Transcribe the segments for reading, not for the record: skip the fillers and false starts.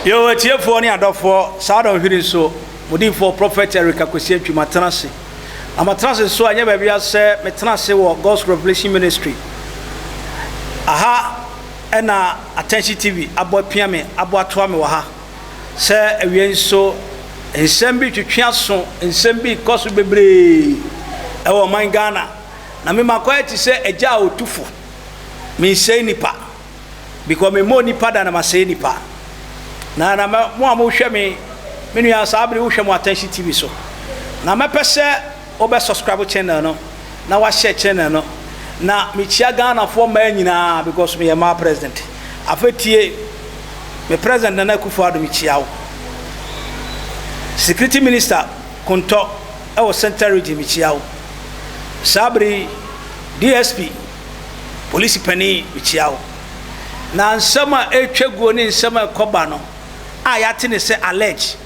Yo, cheer for any other for Southern Hill so, Mudi for Prophet Eric Akwesi Matanasi. I'm a transit so I never be say Metanasi or God's Revelation Ministry. Aha, and attention TV, Abo Piame, Abo Tuame Waha. Say, we so in Sembi to Chanson, in Sembi, Kosu Bebre, our mind Ghana. Na me makwai to say a jaw tufu. Me say nipa. Because me more nipa than I say nipa. Na mo hwe me nu ya sabri wo hwe mo attention TV so na me pese obe subscribe channel no na wa share channel no na me chia Ghana for man nyina because me am president afetie me president Nana Agradaa me chia wo security minister konto e wo central region me chia wo sabri DSP police pani me chia wo na nsama etwaguo ni nsama koba no ayate ne se allege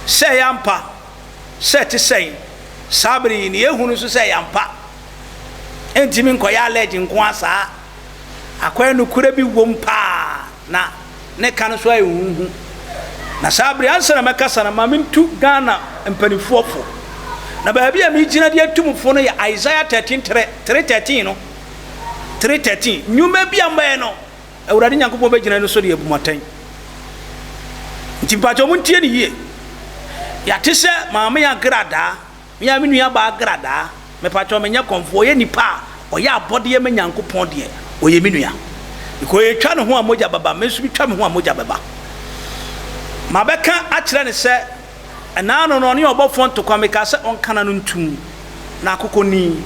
say yampa say te say sabri ni ehunu so say yampa entimi nkoya allege nko asa akwan no kura bi wom pa na ne kan so ayuhu na sabri ansana makasa na mamintu Ghana mpanifofo na baabi a mi gina de atumfo no ya Isaiah 13:313 no 3:13 nyuma bi ambaye no Awurade Nyankopɔn be gina no so de abumatan ntimpacho muntie ni yie ya tese maame Agradaa me nua ba Agradaa me pacho menya konfo ye nipa oye abode ye Nyankopɔn de oye me nua iko ye twa no ho amoja baba me su bi twa me ho amoja baba mabeka a kire ne se na no no ne obofo ntokwa me ka se onkana no ntum na akokoni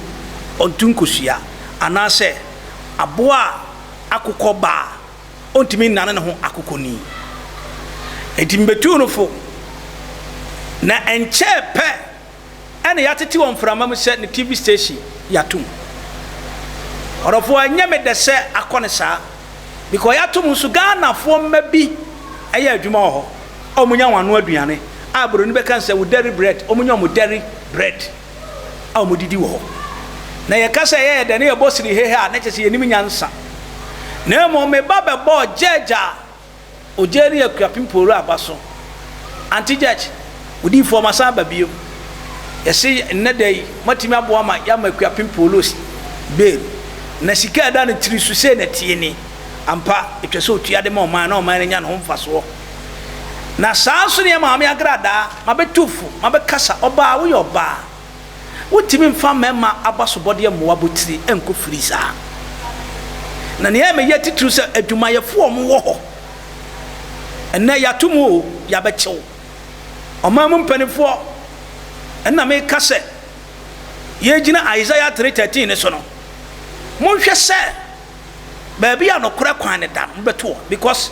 ontun kosua ana se aboa akokoba ontimi nane ne ho akokoni etimbetu no fo na enche pe ene yatete won frama mu se ne TV station yatum orofo anya me de se akone sa because yatum su Ghana fo mabi eye adwuma ho omunya wano aduane abro ni be kan se wo dairy bread omunya mo dairy bread a mo didi wo na ye kasa ye de ne ye bosiri hehe a na chese ye nim nyansa na mo me baba bo jeja ojeri akuapimporo abaso anti judge odi for masaba bio yesi nnedai matimi aboa ma ya makuapimporo be na sika da na tirisu se na tie ni ampa etwese otuade ma oman na oman nya no mfaso na sanso ne ma Agradaa mabetufu mabekasa oba wo yo ba wotimi mfa mema abaso bode mo wabotiri enko frisa na ne me yeti tru se adwumayefo omo wo ho enne yatumu yabechew omam mpanifo enna me kase ye gina Isaiah 3:13 ne so no monhwe se baabi a no kora kwan ne da mbeto because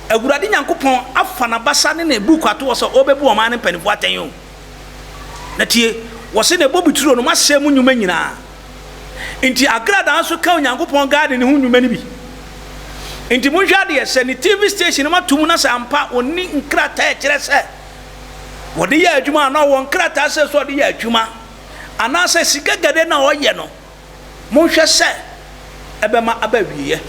Awurade Nyankopɔn afa na basa ne na buku ato so obebu oman ne mpanifo atenyo na tie wo se ne bobituro no masem nyuma nyina inti Agradaa so ka Nyankopɔn gaade ne hu nyuma ne bi inti monhwa de se ne TV station ma tum na sampa oni nkrata e kire se wo de ya adwuma na wo nkrata se so de ya adwuma ana se sigagade na oye no monhwe se ebema abawiye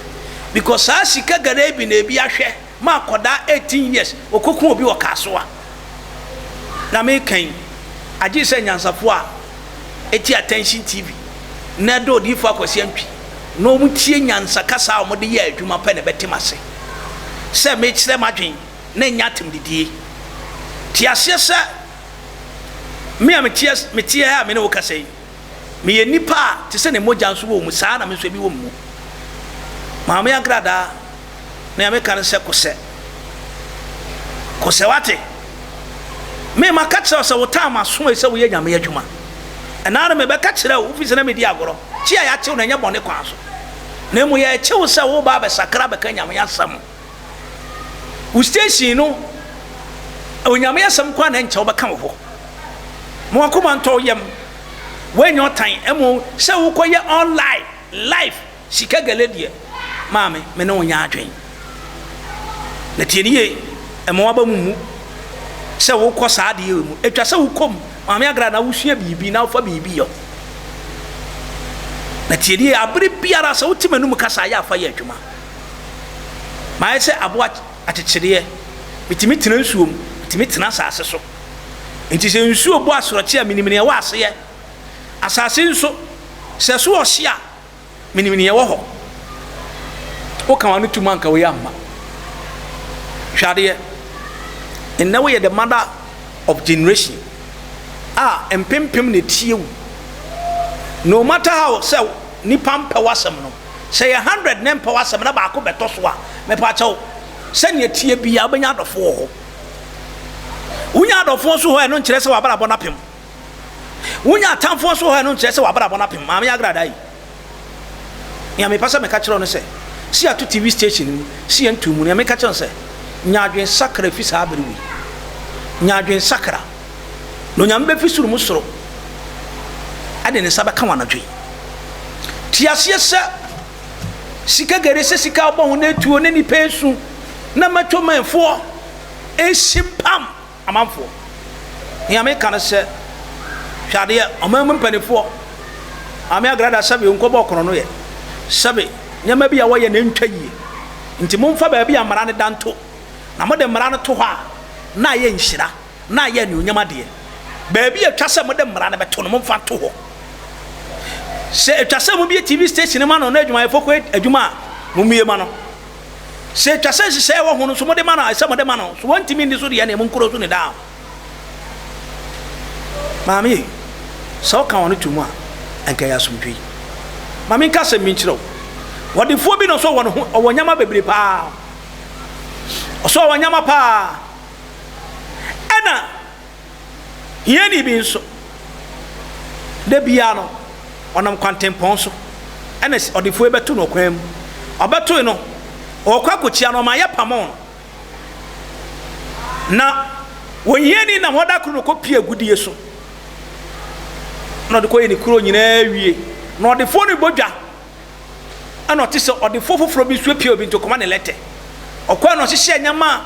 because a sigagade bi na bi ahwe ma koda 18 years okokun obi wo kasoa na me kan agi se nyansafo a eti attention TV na do di fo akwase antwi no mu tie nyansa kasa o mo de ya adwuma pa na betimase se me kire madwen na nya temdidie ti ase se me am tie ha me ne wo kasa yi me ye nipa ti se ne moja nso wo mu saa na me so bi wo mu maame Agradaa na me kan se kose wate me makatsa se wo ta ma so e se wo ye nyame adwuma ana na me be ka kire wo fi se na me di agoro chi ya chew na nya bone kwa so na mu ya chew se wo ba be sakra be ka nyame yasam wo station no o nyame yasam kwa na nche wo be ka wo mo akoma nto yem when your time emo se wo koye online live sika galedie maame me no nya adwen na tieniye emo aba mu se wo kɔ saa de mu etwa se wo kom maame Agradaa wo sua bibi na wo fa bibi yo na tieniye abere biara se wo timanu mu kasa ya fa ya adwuma ma ese aboa atekyere metimi tena nsuom metimi tena asase so nti se nsuo bo asoroche a minimine wa ase ye asase nso se so ohye a minimine wo ho o kan wanu tuma nka we amma hwade and now we are the mother of generation empempem ne tie no matter how say ni pampa wasam no say 100 nem pa wasam na ba ko beto so a me pa chaw se ne tie bia obenya adofo ho unya adofo so ho no nkire se wabara bona pem unya atamfo so ho no nkire se wabara bona pem ma me Agradaa'S ya me pasa me ka kire no se si atu TV station si entumu ne me ka kire no se nyaadwen sakra fi sa abere wi nyaadwen sakra no nyambe fi suru musoro ade ne saba kan wanadwe tiasie se sika gere se sika obo ho na tuo ne ni pensu na matwo manfo esimpam amanfo nyame kan se hwade omam mpanefo ame Agradaa'S sabe nkobo kono no ye sabe nyama bia wo ye na ntwa yie nti momfa ba bia mara ne danto na mo de mara no to ha na ye nhira na ye ne onyama de ba bia twa se mo de mara ne beto no momfa to ho se twa se mo bia TV station ma no na adwuma efo ko adwuma mo mie ma no se twa se wo ho no so mo de ma no se mo de ma no so wanti mi ndi so de ye na mo nkoro so ne da mami so kan wonu tumu a enka ya sumtwi mami ka se mi nchiro wodi fo bi no so wono ho owonyama bebre pa so owonyama pa ena yeni bi so de bia no onam kwantempon so ena odi fo betu no kwam obetu no okwa kochia no ma ye pamon na wonyeni na hoda kru no kopie agudie so no de koye ni kuro nyina wie no de fo no bodwa ana ti se ode fo foforo bi so pie obi ntokoma ne lete okwa no hihye nyama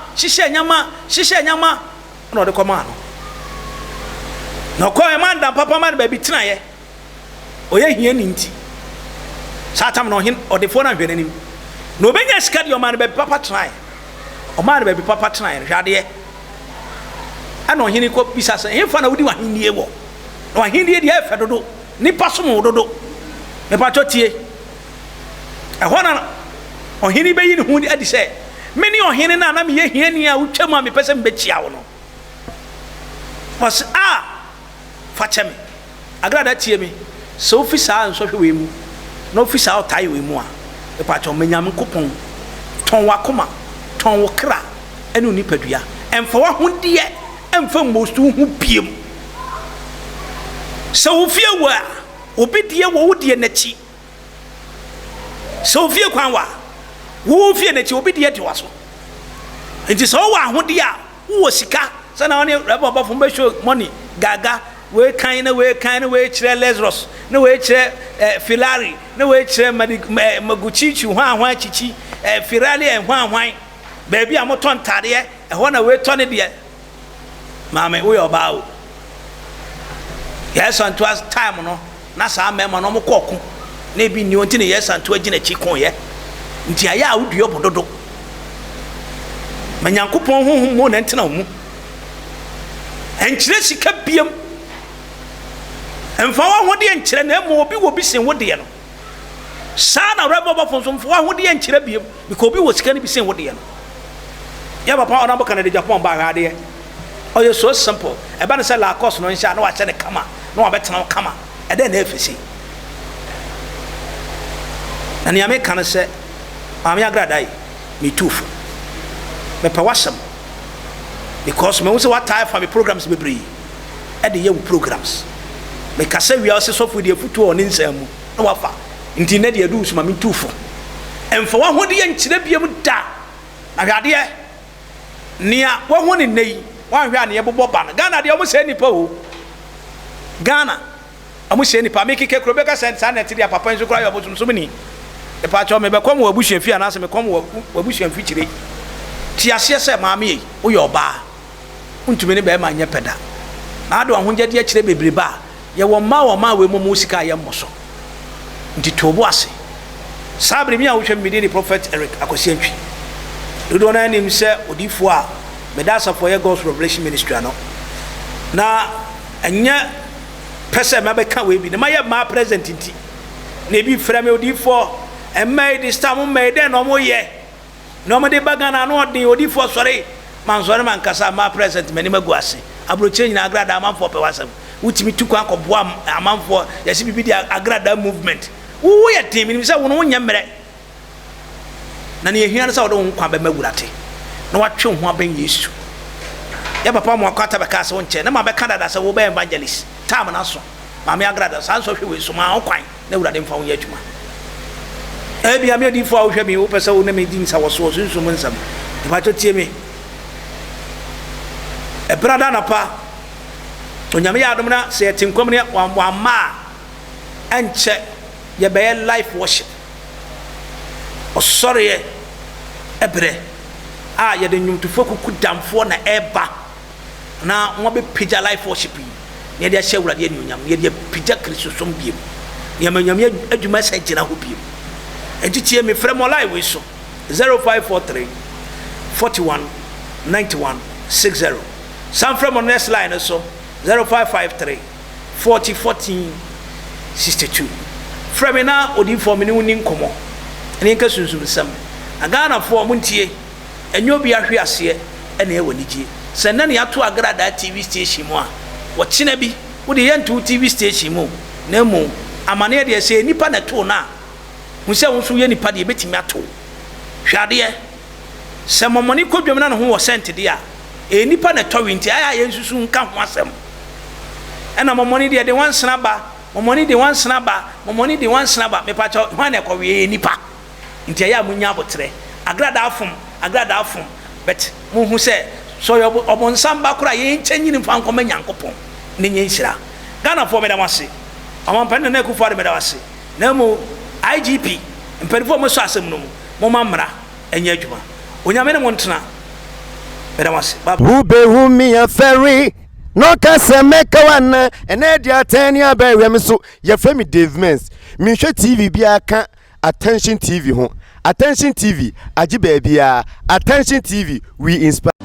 no de koma no no kwa manda papa man ba bi tena ye oye hia ni nti satam no hin ode fo na hwere nim no benya sika de o man ba bi papa tena ye o man ba bi papa tena ye hwade ye ana ohini ko bisa se hemfa na wudi wa hinie wo no hinie de efe dodo nipa so mo dodo me pa chotie ehona ohini be yin hu adi se meni ohini na me ye hia ni a utwam a me pese me bechia wo no was facheme Agradaa'S tie me so ofisa nso hwe mu no ofisa o tai we mu a me pa cho menyam kopon ton wakoma ton wokra enu ni padua emfa wa hunde emfa mostu hu biem so ofie wa obi die wo wodie nachi so ofie kwan wa wo ofie nachi obi die de waso enti so wa ahode a wo sika sana oni rebo ba fun be show money gaga we kan na we kire Lazarus na we kire Filari na we kire Maguchichi hwan chichi Firali hwan baby amoton tade e ho na we tone de mama we oba yes and was time no na sa mema no mo koku na bi ni onti ne yes and to agina chi kon ye nti aya awudu obododo manyankopon honhom mo na ntena mu enkire sika biem emfa wa hode enkire na mo obi wo bi sen wo de no sa na rebo bofo so mfa wa hode enkire biem because obi wo sika ni bi sen wo de no ya papa ona boka na de Japan ba ha de oh you so simple e ba na say la course no nsha na wa che ne kama na wa betena kama e de na efisi na ni ame kan se ame Agradaa'S me tufu me pa wasam because me wo what type for me programs be bree e de ye programs me kasa wi ase so fu de futu o ne nsamu na wafa nti na de adu so ma me tufu emfa wa hode ye nkire biem da na hwade ye nia wo ho ne nei wan hwa ne ye bobo ba na Ghana de o mo se nipa o Ghana amu se nipa me kike kro be ka sent sa na ti dia papa nso kra yo bo so mini e pa cho me be kom wo abuhua fi ana se me kom wo abuhua fi kire ti ase se maame yi wo yo ba untumi ne be ma nya peda na ado ahonje de akire bebre ba ye wo ma we mo musika ye mmoso nti tobo ase sabre mi a wo hwe mi de prophet Eric Akosiantwi dodo na nim se odifo a me da for your God's revelation ministry ano na enya pese me beka we bi na maye ma present nti na bi fra me odi for and made this time made then no more ye no more de bagana no de odi for sorry man sorry man kasa ma present me ni magu ase abroche nyina Agradaa'S man for pe wasam wutimi tu kwa koboa amanfo yesi bibi di Agradaa'S movement wo ye timi ni se wo no nya mere na ne ehia se wo do nkwa be magurate na watwe ho aben Yesu ya papa mo akwata be ka se wo nche na ma be Canada se wo be evangelist tam na so ma me Agradaa'S san so hwe we so ma okwan na wurade mfa wo ye adwuma ebi am yedi fo a wo hwe mi wo pese wo na me di nsa wo so sunsun mu nsam e ba to tie me e brada na pa onyame ya adom na se yetinkom ne wa ma enche ye be life worship o sorry ebre a ye de nwumtufo kuku damfo na eba na wo be pija life worship yi ye de ahye wurade ani onyam ye de pija kristosom biem ye manyame adwuma sa gina ho biem enti tie me frem live we so 0543 41 91 60 some from on next line so 0553 40 14 62 from na odi for me ni nkomo ene nka sunsun sam agana for muntie enyo bi ahwe ase ene e wanigye se na ne ato Agradaa'S TV station mu a wo kina bi wo de yentu TV station mu na mu amane de se nipa na to na hu se wo so ye nipa de betimi ato hwade se momoni kodwom na no ho wo sent de a nipa na to winti aya yensusu nka ho asem ena momoni de wansena ba momoni de wansena ba momoni de wansena ba me pa cho hwan na ekɔwe nipa nti aya munya abotre Agradaa'S fom bet mu hu se so yo obonsam ba kura ye nkyanyini mfa nkɔma nyankopɔn ne nyenhyira Ghana for me da wase amampan na ekufu ade me da wase na mu IGP mpanifo mo so asem no mo mamra enya adwuma onyame ne mo ntena me da wase who be who me a ferry no kase meka wana ene dia tani abawe me so ye femi Dave Mens me hwe TV bia ka Attention TV ho Attention TV agi ba bia Attention TV we inspire